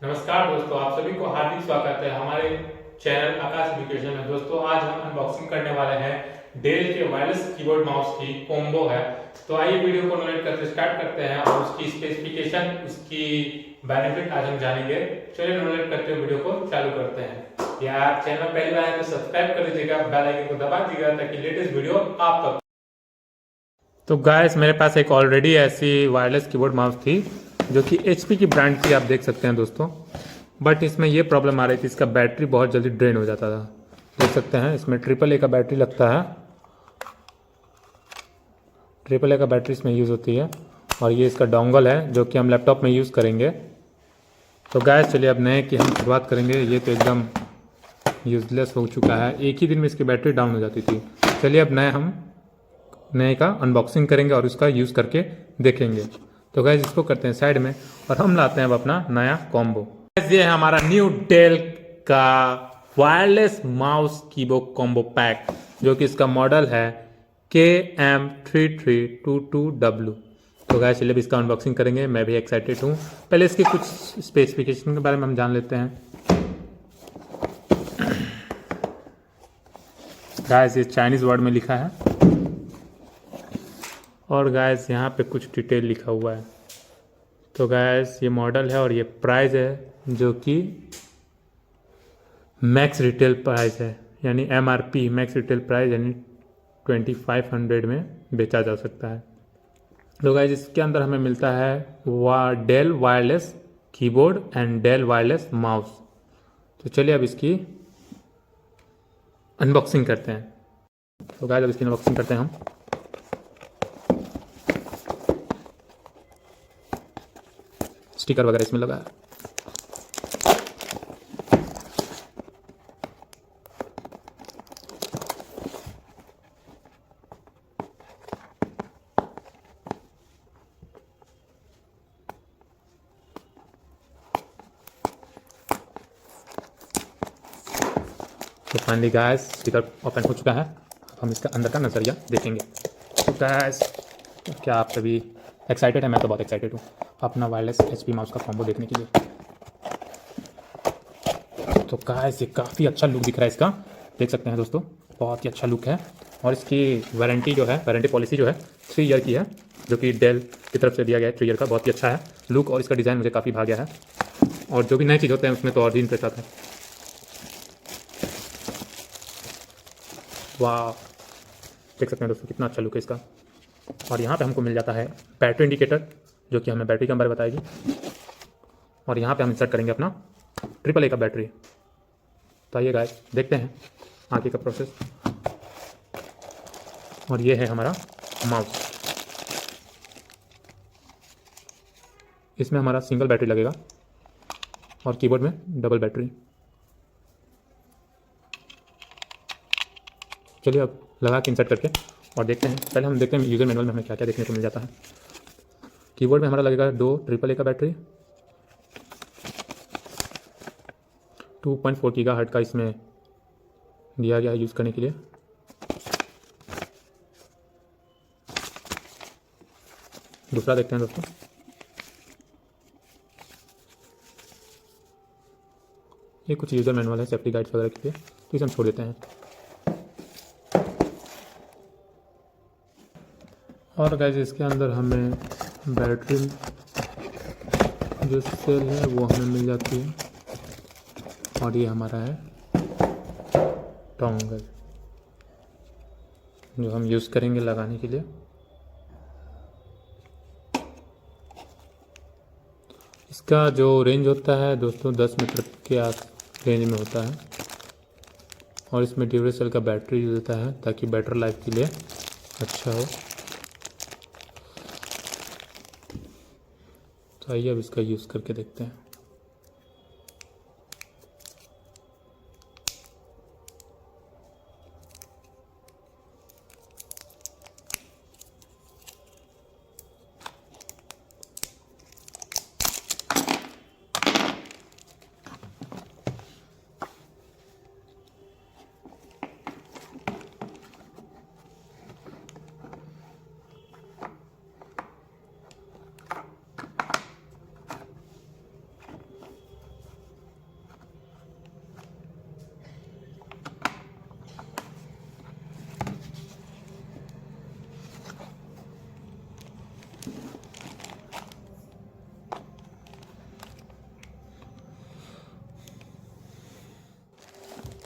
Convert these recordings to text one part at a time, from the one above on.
नमस्कार दोस्तों, आप सभी को हार्दिक स्वागत है हमारे चैनल आकाश एजुकेशन में। दोस्तों आज हम अनबॉक्सिंग करने वाले हैं डेल के वायरलेस कीबोर्ड माउस की कॉम्बो है। तो आइए वीडियो को नोट करते स्टार्ट करते हैं और उसकी स्पेसिफिकेशन, उसकी बेनिफिट आज हम जानेंगे। चलिए नोट करते हुए वीडियो को चालू करते हैं। यार चैनल पहली बार है तो सब्सक्राइब कर दीजिएगा, बेल आइकन को दबा दीजिएगा ताकि लेटेस्ट वीडियो आप तक। तो गाइस मेरे पास एक ऑलरेडी ऐसी वायरलेस कीबोर्ड माउस थी जो कि HP की ब्रांड की, आप देख सकते हैं दोस्तों। बट इसमें ये प्रॉब्लम आ रही थी, इसका बैटरी बहुत जल्दी ड्रेन हो जाता था। देख सकते हैं इसमें AAA का बैटरी लगता है, AAA का बैटरी इसमें यूज़ होती है। और ये इसका डोंगल है जो कि हम लैपटॉप में यूज़ करेंगे। तो गाइस चलिए अब नए की हम शुरुआत करेंगे। ये तो एकदम यूजलेस हो चुका है, एक ही दिन में इसकी बैटरी डाउन हो जाती थी। चलिए अब नए का अनबॉक्सिंग करेंगे और उसका यूज़ करके देखेंगे। तो गाइस इसको करते हैं साइड में और हम लाते हैं अब अपना नया कॉम्बो। ये है हमारा न्यू डेल का wireless mouse keyboard combo pack, जो कि इसका मॉडल है KM3322W। तो गाइस चलिए इसका अनबॉक्सिंग करेंगे। मैं भी एक्साइटेड हूँ। पहले इसके कुछ स्पेसिफिकेशन के बारे में हम जान लेते हैं। गाइस ये चाइनीज़ वर्ड में लिखा है और गाइस यहाँ पे कुछ डिटेल लिखा हुआ है। तो गाइस ये मॉडल है और ये प्राइस है जो कि मैक्स रिटेल प्राइस है, यानी MRP मैक्स रिटेल प्राइस, यानी 2500 में बेचा जा सकता है। तो गाइस इसके अंदर हमें मिलता है Dell wireless keyboard and Dell wireless mouse. तो चलिए अब इसकी अनबॉक्सिंग करते हैं। तो गाइस अब इसकी अनबॉक्सिंग करते हैं हम। स्टिकर वगैरह इसमें लगा है। तो फाइनली गाइस स्टिकर ओपन हो चुका है। अब हम इसका अंदर का नज़रिया देखेंगे। तो गाइस क्या आप सभी एक्साइटेड हैं? मैं तो बहुत एक्साइटेड हूँ अपना वायरलेस HP माउस का कॉम्बो देखने के लिए। तो गाइस ये काफ़ी अच्छा लुक दिख रहा है इसका, देख सकते हैं दोस्तों, बहुत ही अच्छा लुक है। और इसकी वारंटी पॉलिसी जो है 3 ईयर की है, जो कि डेल की तरफ से दिया गया है। 3 ईयर का बहुत ही अच्छा है लुक और इसका डिज़ाइन मुझे काफ़ी भा गया है। और जो भी नई चीज़ होते हैं उसमें तो और भी इंटरेस्ट आता है। वाह, देख सकते हैं दोस्तों कितना अच्छा लुक है इसका। और यहाँ पे हमको मिल जाता है बैटरी इंडिकेटर, जो कि हमें बैटरी के बारे में बताएगी। और यहाँ पे हम इंसर्ट करेंगे अपना AAA का बैटरी। तो आइए गाइस देखते हैं आगे का प्रोसेस। और ये है हमारा माउस। इसमें हमारा सिंगल बैटरी लगेगा और कीबोर्ड में डबल बैटरी। चलिए अब लगा के इंसर्ट करके और देखते हैं। पहले हम देखते हैं यूज़र मैनुअल में हमें क्या क्या देखने को मिल जाता है। कीबोर्ड में हमारा लगेगा 2 AAA का बैटरी, 2.4 गीगाहर्ट्ज का इसमें दिया गया है यूज़ करने के लिए। दूसरा देखते हैं दोस्तों। ये कुछ यूज़र मैनुअल है सेफ्टी गाइड्स वगैरह के लिए, तो इसे हम छोड़ देते हैं। और गाइस इसके अंदर हमें बैटरी जो सेल है वो हमें मिल जाती है। और ये हमारा है डोंगल, जो हम यूज़ करेंगे लगाने के लिए। इसका जो रेंज होता है दोस्तों 10 मीटर के आस रेंज में होता है। और इसमें ड्यूरेसेल का बैटरी यूज होता है ताकि बैटरी लाइफ के लिए अच्छा हो। तो आइए अब इसका यूज़ करके देखते हैं।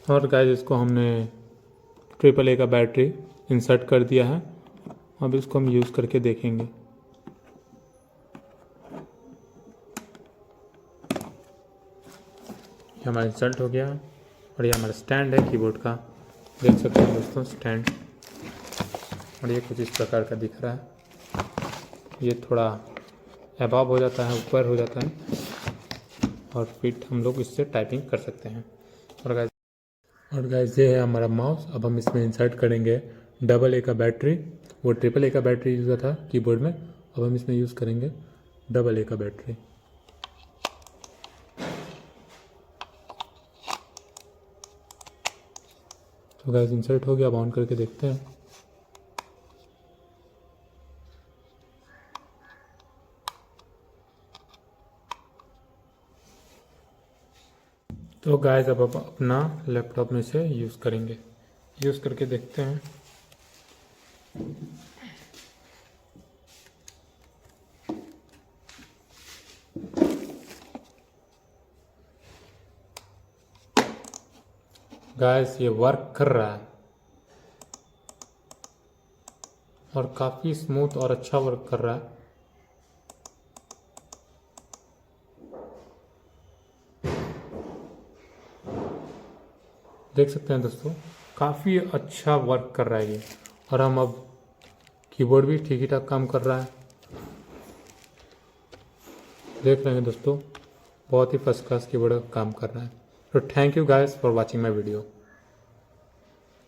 और गाइस इसको हमने AAA का बैटरी इंसर्ट कर दिया है। अब इसको हम यूज़ करके देखेंगे। ये हमारा इंसर्ट हो गया और ये हमारा स्टैंड है कीबोर्ड का, देख सकते हैं दोस्तों स्टैंड। और ये कुछ इस प्रकार का दिख रहा है। ये थोड़ा अबव हो जाता है, ऊपर हो जाता है और फिर हम लोग इससे टाइपिंग कर सकते हैं। और गाइस ये है हमारा माउस। अब हम इसमें इंसर्ट करेंगे AA का बैटरी। वो AAA का बैटरी यूज़ हुआ था कीबोर्ड में, अब हम इसमें यूज़ करेंगे AA का बैटरी। तो गाइस इंसर्ट हो गया, अब ऑन करके देखते हैं। तो गाइस अब अपना लैपटॉप में से यूज़ करेंगे, यूज़ करके देखते हैं। गाइस ये वर्क कर रहा है और काफ़ी स्मूथ और अच्छा वर्क कर रहा है। देख सकते हैं दोस्तों, काफ़ी अच्छा वर्क कर रहा है ये। और हम अब कीबोर्ड भी ठीक ही ठाक काम कर रहा है, देख रहे हैं दोस्तों, बहुत ही फर्स्ट क्लास कीबोर्ड काम कर रहा है। तो thank you guys for watching my video.